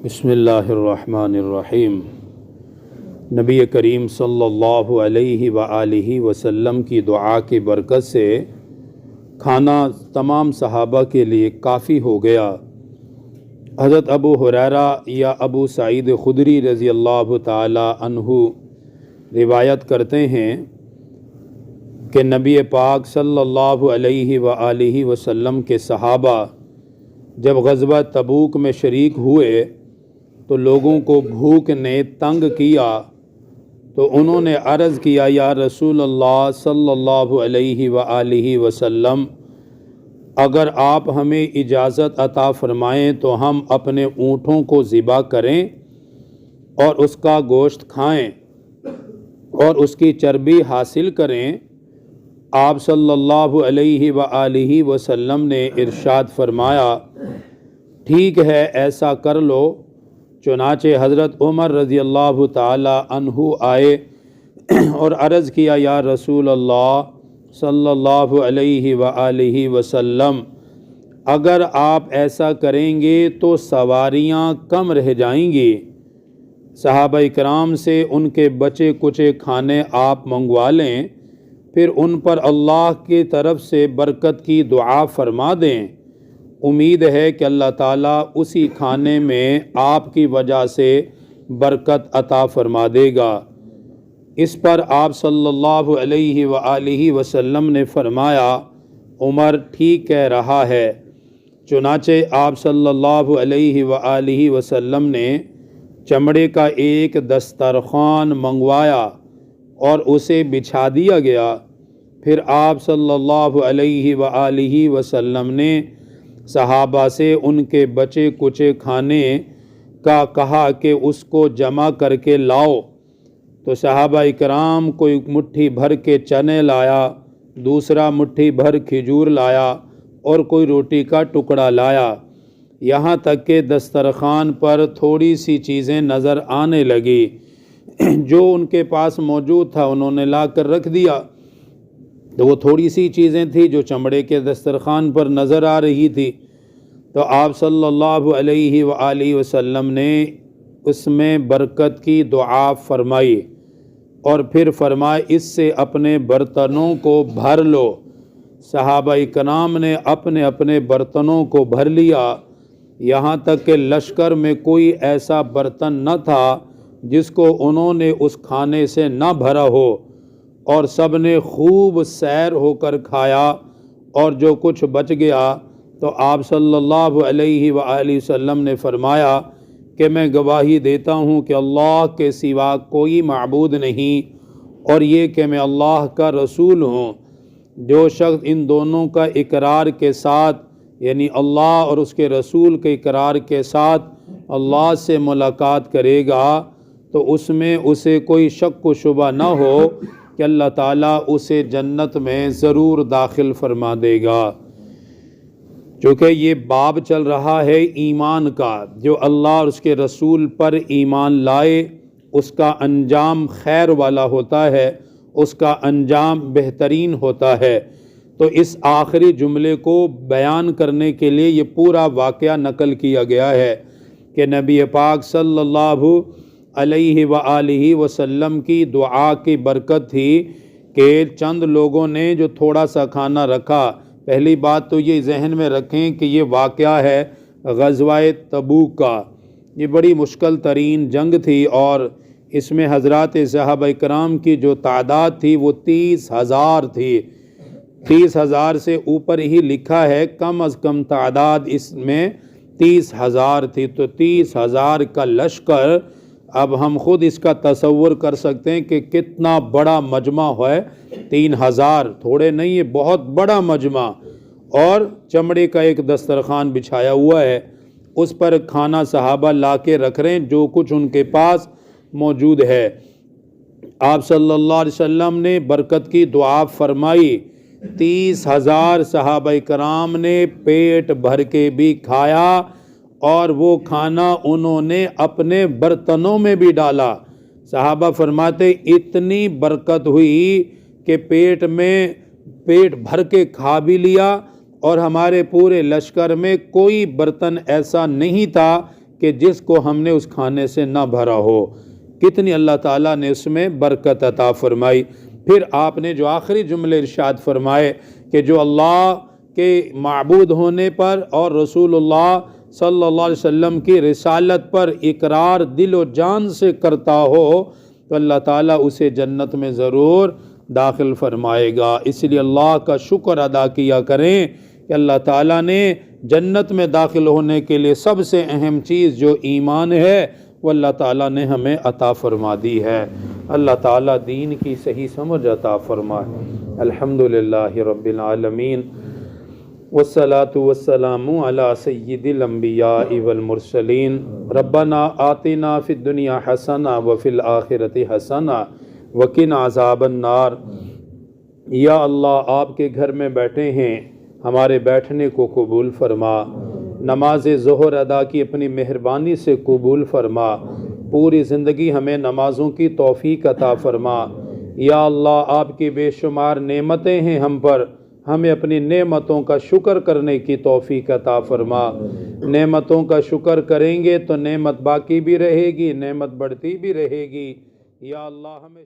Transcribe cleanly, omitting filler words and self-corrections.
بسم اللہ الرحمن الرحیم۔ نبی کریم صلی اللہ علیہ وآلہ وسلم کی دعا کی برکت سے کھانا تمام صحابہ کے لیے کافی ہو گیا۔ حضرت ابو ہریرہ یا ابو سعید خدری رضی اللہ تعالی عنہ روایت کرتے ہیں کہ نبی پاک صلی اللہ علیہ وآلہ وسلم کے صحابہ جب غزوہ تبوک میں شریک ہوئے تو لوگوں کو بھوک نے تنگ کیا، تو انہوں نے عرض کیا یا رسول اللہ صلی اللہ علیہ وآلہ وسلم، اگر آپ ہمیں اجازت عطا فرمائیں تو ہم اپنے اونٹوں کو ذبح کریں اور اس کا گوشت کھائیں اور اس کی چربی حاصل کریں۔ آپ صلی اللہ علیہ وآلہ وسلم نے ارشاد فرمایا، ٹھیک ہے ایسا کر لو۔ چنانچہ حضرت عمر رضی اللہ تعالی عنہ آئے اور عرض کیا یا رسول اللہ صلی اللہ علیہ وآلہ وسلم، اگر آپ ایسا کریں گے تو سواریاں کم رہ جائیں گی۔ صحابہ کرام سے ان کے بچے کچے کھانے آپ منگوا لیں، پھر ان پر اللہ کی طرف سے برکت کی دعا فرما دیں۔ امید ہے کہ اللہ تعالیٰ اسی کھانے میں آپ کی وجہ سے برکت عطا فرما دے گا۔ اس پر آپ صلی اللہ علیہ وآلہ وسلم نے فرمایا، عمر ٹھیک کہہ رہا ہے۔ چنانچہ آپ صلی اللہ علیہ وآلہ وسلم نے چمڑے کا ایک دسترخوان منگوایا اور اسے بچھا دیا گیا۔ پھر آپ صلی اللہ علیہ وآلہ وسلم نے صحابہ سے ان کے بچے کچے کھانے کا کہا کہ اس کو جمع کر کے لاؤ، تو صحابہ کرام کوئی مٹھی بھر کے چنے لایا، دوسرا مٹھی بھر کھجور لایا اور کوئی روٹی کا ٹکڑا لایا، یہاں تک کہ دسترخوان پر تھوڑی سی چیزیں نظر آنے لگی۔ جو ان کے پاس موجود تھا انہوں نے لا کر رکھ دیا، تو وہ تھوڑی سی چیزیں تھیں جو چمڑے کے دسترخوان پر نظر آ رہی تھی، تو آپ صلی اللہ علیہ وآلہ وسلم نے اس میں برکت کی دعا فرمائی اور پھر فرمایا اس سے اپنے برتنوں کو بھر لو۔ صحابہ کرام نے اپنے اپنے برتنوں کو بھر لیا، یہاں تک کہ لشکر میں کوئی ایسا برتن نہ تھا جس کو انہوں نے اس کھانے سے نہ بھرا ہو، اور سب نے خوب سیر ہو کر کھایا، اور جو کچھ بچ گیا تو آپ صلی اللہ علیہ وآلہ وسلم نے فرمایا کہ میں گواہی دیتا ہوں کہ اللہ کے سوا کوئی معبود نہیں، اور یہ کہ میں اللہ کا رسول ہوں۔ جو شخص ان دونوں کا اقرار کے ساتھ، یعنی اللہ اور اس کے رسول کے اقرار کے ساتھ اللہ سے ملاقات کرے گا تو اس میں اسے کوئی شک و شبہ نہ ہو کہ اللہ تعالیٰ اسے جنت میں ضرور داخل فرما دے گا۔ چونکہ یہ باب چل رہا ہے ایمان کا، جو اللہ اور اس کے رسول پر ایمان لائے اس کا انجام خیر والا ہوتا ہے، اس کا انجام بہترین ہوتا ہے۔ تو اس آخری جملے کو بیان کرنے کے لیے یہ پورا واقعہ نقل کیا گیا ہے کہ نبی پاک صلی اللہ علیہ وآلہ وسلم کی دعا کی برکت تھی کہ چند لوگوں نے جو تھوڑا سا کھانا رکھا۔ پہلی بات تو یہ ذہن میں رکھیں کہ یہ واقعہ ہے غزوہ تبوک کا۔ یہ بڑی مشکل ترین جنگ تھی اور اس میں حضرات صحابہ کرام کی جو تعداد تھی وہ 30,000 تھی۔ 30,000 سے اوپر ہی لکھا ہے، کم از کم تعداد اس میں 30,000 تھی۔ تو 30,000 کا لشکر، اب ہم خود اس کا تصور کر سکتے ہیں کہ کتنا بڑا مجمع ہے۔ 3,000 تھوڑے نہیں ہے، بہت بڑا مجمع، اور چمڑے کا ایک دسترخوان بچھایا ہوا ہے، اس پر کھانا صحابہ لا کے رکھ رہے ہیں جو کچھ ان کے پاس موجود ہے۔ آپ صلی اللہ علیہ وسلم نے برکت کی دعا فرمائی، 30,000 صحابہ کرام نے پیٹ بھر کے بھی کھایا، اور وہ کھانا انہوں نے اپنے برتنوں میں بھی ڈالا۔ صحابہ فرماتے اتنی برکت ہوئی کہ پیٹ بھر کے کھا بھی لیا، اور ہمارے پورے لشکر میں کوئی برتن ایسا نہیں تھا کہ جس کو ہم نے اس کھانے سے نہ بھرا ہو۔ کتنی اللہ تعالیٰ نے اس میں برکت عطا فرمائی۔ پھر آپ نے جو آخری جملے ارشاد فرمائے کہ جو اللہ کے معبود ہونے پر اور رسول اللہ صلی اللہ علیہ وسلم کی رسالت پر اقرار دل و جان سے کرتا ہو تو اللہ تعالیٰ اسے جنت میں ضرور داخل فرمائے گا۔ اس لیے اللہ کا شکر ادا کیا کریں کہ اللہ تعالیٰ نے جنت میں داخل ہونے کے لیے سب سے اہم چیز جو ایمان ہے وہ اللہ تعالیٰ نے ہمیں عطا فرما دی ہے۔ اللہ تعالیٰ دین کی صحیح سمجھ عطا فرمائے۔ الحمدللہ رب العالمین والصلاة والسلام علی سید الانبیاء والمرسلین۔ ربنا آتنا فی الدنیا حسنہ وفی الآخرۃ حسنہ وقنا عذاب النار۔ یا اللہ آپ کے گھر میں بیٹھے ہیں، ہمارے بیٹھنے کو قبول فرما، نماز ظہر ادا کی اپنی مہربانی سے قبول فرما، پوری زندگی ہمیں نمازوں کی توفیق عطا فرما۔ یا اللہ آپ کی بے شمار نعمتیں ہیں ہم پر، ہمیں اپنی نعمتوں کا شکر کرنے کی توفیق عطا فرما۔ نعمتوں کا شکر کریں گے تو نعمت باقی بھی رہے گی، نعمت بڑھتی بھی رہے گی۔ یا اللہ ہمیں